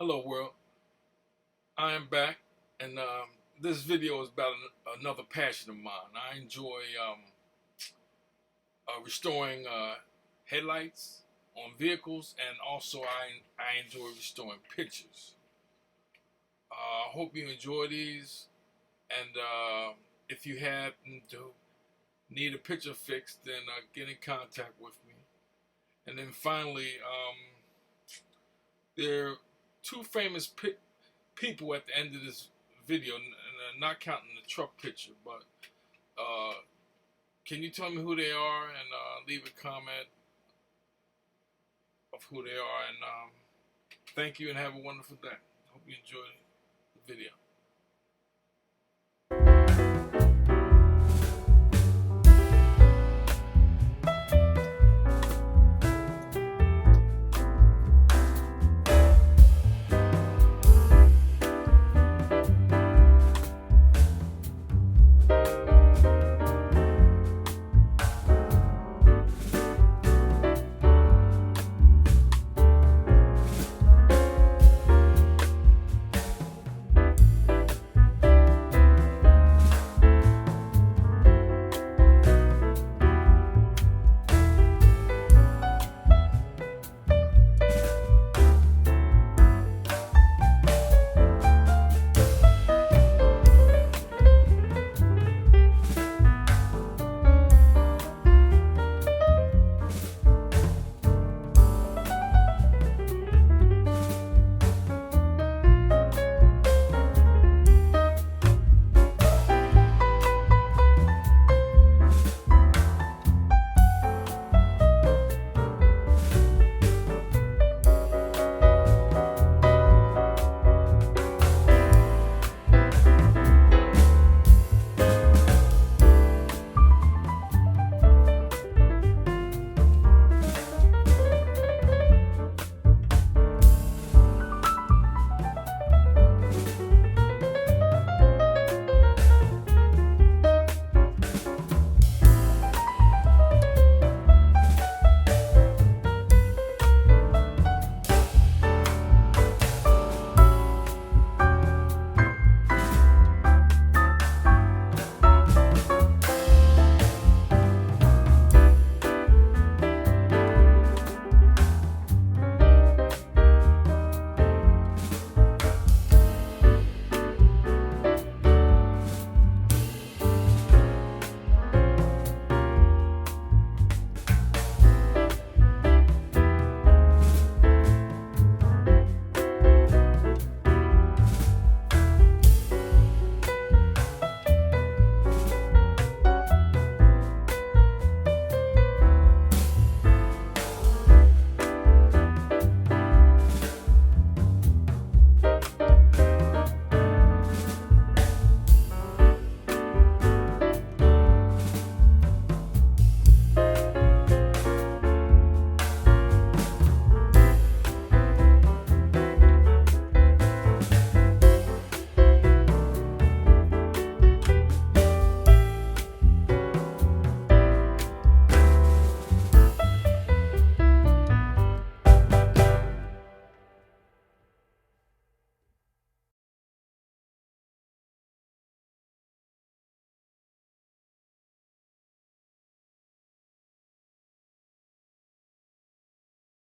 Hello world, I am back and this video is about another passion of mine. I enjoy restoring headlights on vehicles, and also I enjoy restoring pictures. I hope you enjoy these, and if you happen to need a picture fixed, then get in contact with me. And then finally, there are two famous people at the end of this video, not counting the truck picture, but can you tell me who they are, and leave a comment of who they are, and thank you and have a wonderful day. Hope you enjoyed the video.